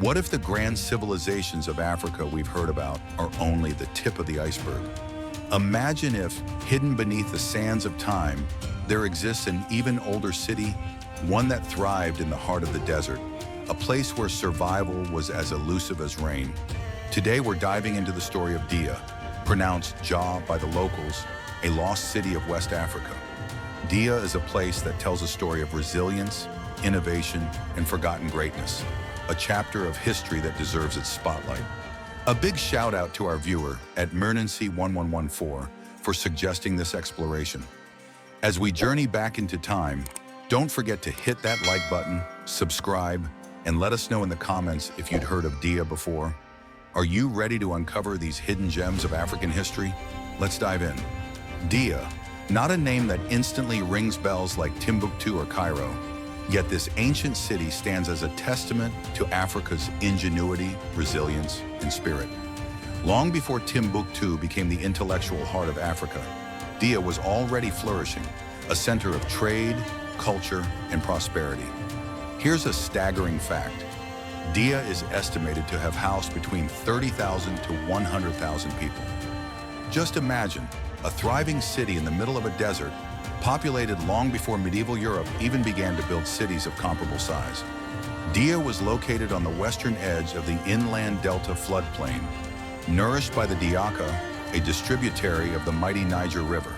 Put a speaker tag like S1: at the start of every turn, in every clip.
S1: What if the grand civilizations of Africa we've heard about are only the tip of the iceberg? Imagine if, hidden beneath the sands of time, there exists an even older city, one that thrived in the heart of the desert, a place where survival was as elusive as rain. Today we're diving into the story of Dia, pronounced Jah by the locals, a lost city of West Africa. Dia is a place that tells a story of resilience, innovation, and forgotten greatness, a chapter of history that deserves its spotlight. A big shout out to our viewer at Mernancy1114 for suggesting this exploration. As we journey back into time, don't forget to hit that like button, subscribe, and let us know in the comments if you'd heard of Dia before. Are you ready to uncover these hidden gems of African history? Let's dive in. Dia, not a name that instantly rings bells like Timbuktu or Cairo, yet this ancient city stands as a testament to Africa's ingenuity, resilience, and spirit. Long before Timbuktu became the intellectual heart of Africa, Dia was already flourishing, a center of trade, culture, and prosperity. Here's a staggering fact. Dia is estimated to have housed between 30,000 to 100,000 people. Just imagine a thriving city in the middle of a desert, populated long before medieval Europe even began to build cities of comparable size. Dia was located on the western edge of the inland delta floodplain, nourished by the Diaka, a distributary of the mighty Niger River.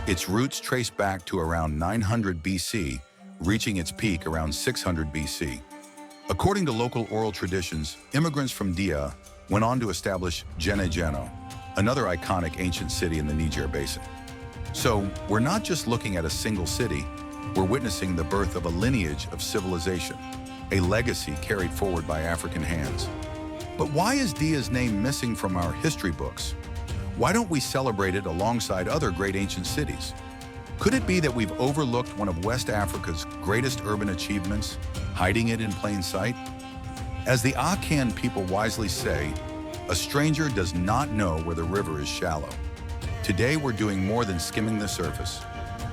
S1: Its roots trace back to around 900 BC, reaching its peak around 600 BC. According to local oral traditions, immigrants from Dia went on to establish Djenné, another iconic ancient city in the Niger Basin. So, we're not just looking at a single city, we're witnessing the birth of a lineage of civilization, a legacy carried forward by African hands. But why is Dia's name missing from our history books? Why don't we celebrate it alongside other great ancient cities? Could it be that we've overlooked one of West Africa's greatest urban achievements, hiding it in plain sight? As the Akan people wisely say, a stranger does not know where the river is shallow. Today we're doing more than skimming the surface.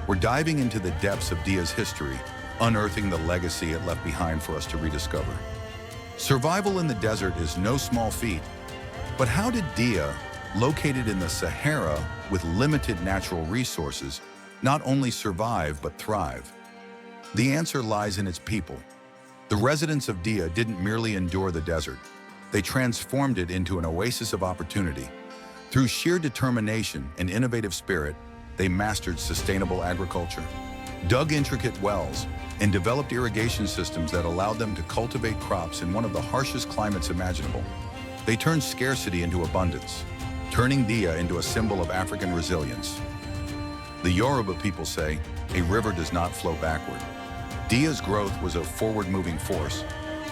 S1: We're diving into the depths of Dia's history, unearthing the legacy it left behind for us to rediscover. Survival in the desert is no small feat, but how did Dia, located in the Sahara with limited natural resources, not only survive but thrive? The answer lies in its people. The residents of Dia didn't merely endure the desert. They transformed it into an oasis of opportunity. Through sheer determination and innovative spirit, they mastered sustainable agriculture, dug intricate wells, and developed irrigation systems that allowed them to cultivate crops in one of the harshest climates imaginable. They turned scarcity into abundance, turning Dia into a symbol of African resilience. The Yoruba people say, a river does not flow backward. Dia's growth was a forward-moving force,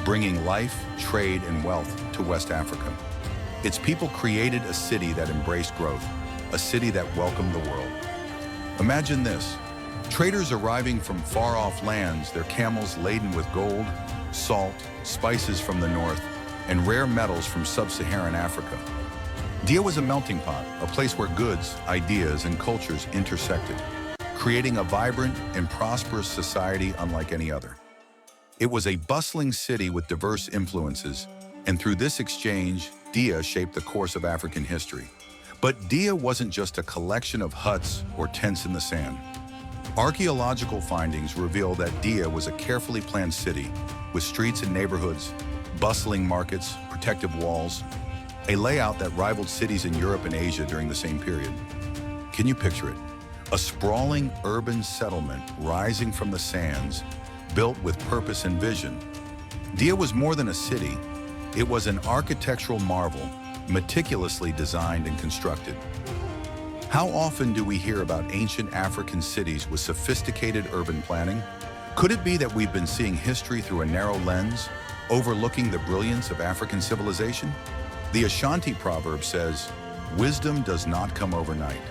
S1: bringing life, trade, and wealth to West Africa. Its people created a city that embraced growth, a city that welcomed the world. Imagine this, traders arriving from far-off lands, their camels laden with gold, salt, spices from the north, and rare metals from sub-Saharan Africa. Dia was a melting pot, a place where goods, ideas, and cultures intersected, creating a vibrant and prosperous society unlike any other. It was a bustling city with diverse influences, and through this exchange, Dia shaped the course of African history. But Dia wasn't just a collection of huts or tents in the sand. Archaeological findings reveal that Dia was a carefully planned city, with streets and neighborhoods, bustling markets, protective walls, a layout that rivaled cities in Europe and Asia during the same period. Can you picture it? A sprawling urban settlement rising from the sands, built with purpose and vision. Dia was more than a city. It was an architectural marvel, meticulously designed and constructed. How often do we hear about ancient African cities with sophisticated urban planning? Could it be that we've been seeing history through a narrow lens, overlooking the brilliance of African civilization? The Ashanti proverb says, "Wisdom does not come overnight."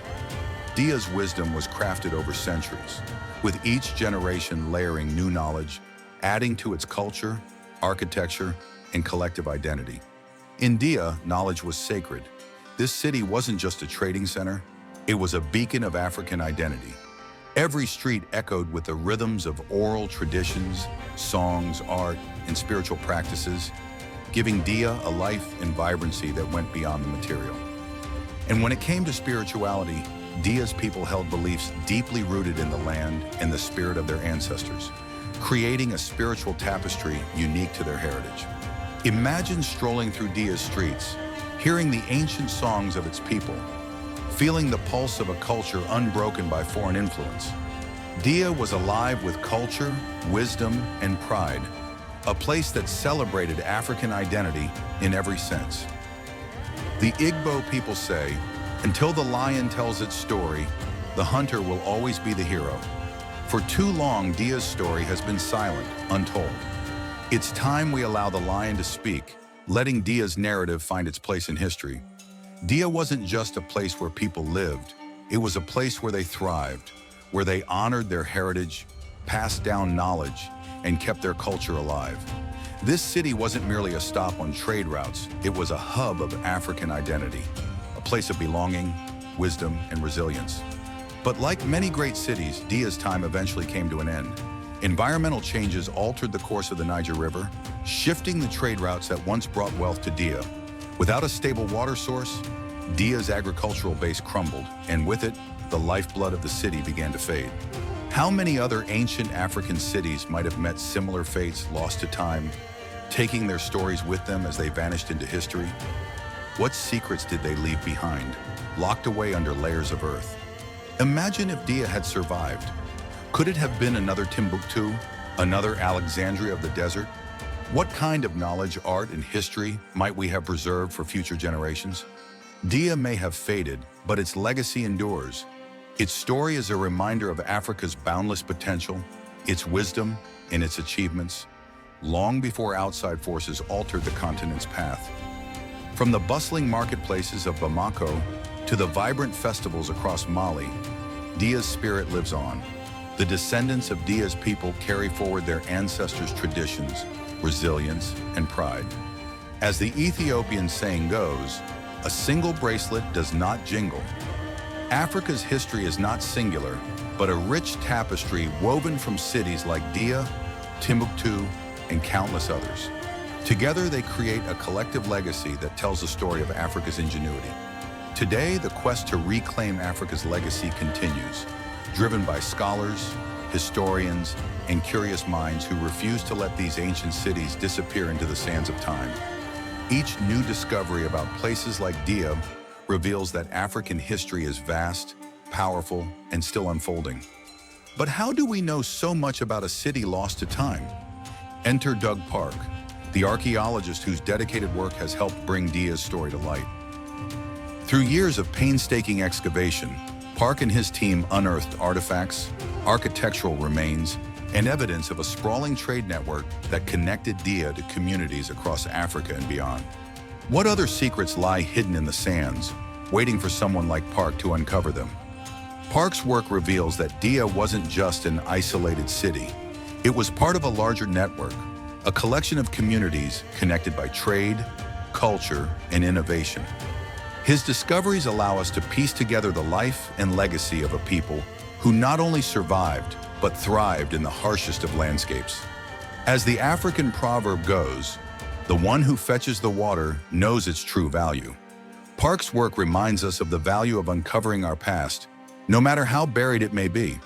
S1: Dia's wisdom was crafted over centuries, with each generation layering new knowledge, adding to its culture, architecture, and collective identity. In Dia, knowledge was sacred. This city wasn't just a trading center, it was a beacon of African identity. Every street echoed with the rhythms of oral traditions, songs, art, and spiritual practices. giving Dia a life and vibrancy that went beyond the material. And when it came to spirituality, Dia's people held beliefs deeply rooted in the land and the spirit of their ancestors, creating a spiritual tapestry unique to their heritage. Imagine strolling through Dia's streets, hearing the ancient songs of its people, feeling the pulse of a culture unbroken by foreign influence. Dia was alive with culture, wisdom, and pride, a place that celebrated African identity in every sense. The Igbo people say, "Until the lion tells its story, the hunter will always be the hero." For too long, Dia's story has been silent, untold. It's time we allow the lion to speak, letting Dia's narrative find its place in history. Dia wasn't just a place where people lived, it was a place where they thrived, where they honored their heritage, passed down knowledge, and kept their culture alive. This city wasn't merely a stop on trade routes, it was a hub of African identity, a place of belonging, wisdom, and resilience. But like many great cities, Dia's time eventually came to an end. Environmental changes altered the course of the Niger River, shifting the trade routes that once brought wealth to Dia. Without a stable water source, Dia's agricultural base crumbled, and with it, the lifeblood of the city began to fade. How many other ancient African cities might have met similar fates, lost to time, taking their stories with them as they vanished into history? What secrets did they leave behind, locked away under layers of earth? Imagine if Dia had survived. Could it have been another Timbuktu, another Alexandria of the desert? What kind of knowledge, art, and history might we have preserved for future generations? Dia may have faded, but its legacy endures. Its story is a reminder of Africa's boundless potential, its wisdom, and its achievements, long before outside forces altered the continent's path. From the bustling marketplaces of Bamako to the vibrant festivals across Mali, Dia's spirit lives on. The descendants of Dia's people carry forward their ancestors' traditions, resilience, and pride. As the Ethiopian saying goes, a single bracelet does not jingle. Africa's history is not singular, but a rich tapestry woven from cities like Dia, Timbuktu, and countless others. Together, they create a collective legacy that tells the story of Africa's ingenuity. Today, the quest to reclaim Africa's legacy continues, driven by scholars, historians, and curious minds who refuse to let these ancient cities disappear into the sands of time. Each new discovery about places like Dia reveals that African history is vast, powerful, and still unfolding. But how do we know so much about a city lost to time? Enter Doug Park, the archaeologist whose dedicated work has helped bring Dia's story to light. Through years of painstaking excavation, Park and his team unearthed artifacts, architectural remains, and evidence of a sprawling trade network that connected Dia to communities across Africa and beyond. What other secrets lie hidden in the sands, waiting for someone like Park to uncover them? Park's work reveals that Dia wasn't just an isolated city. It was part of a larger network, a collection of communities connected by trade, culture, and innovation. His discoveries allow us to piece together the life and legacy of a people who not only survived, but thrived in the harshest of landscapes. As the African proverb goes, the one who fetches the water knows its true value. Park's work reminds us of the value of uncovering our past, no matter how buried it may be.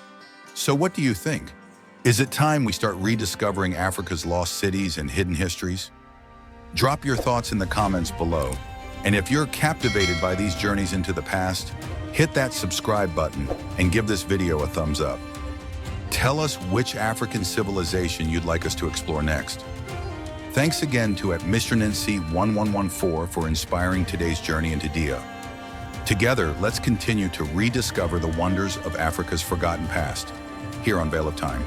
S1: So what do you think? Is it time we start rediscovering Africa's lost cities and hidden histories? Drop your thoughts in the comments below. And if you're captivated by these journeys into the past, hit that subscribe button and give this video a thumbs up. Tell us which African civilization you'd like us to explore next. Thanks again to @MrNancy1114 for inspiring today's journey into Dia. Together, let's continue to rediscover the wonders of Africa's forgotten past, here on Veil of Time.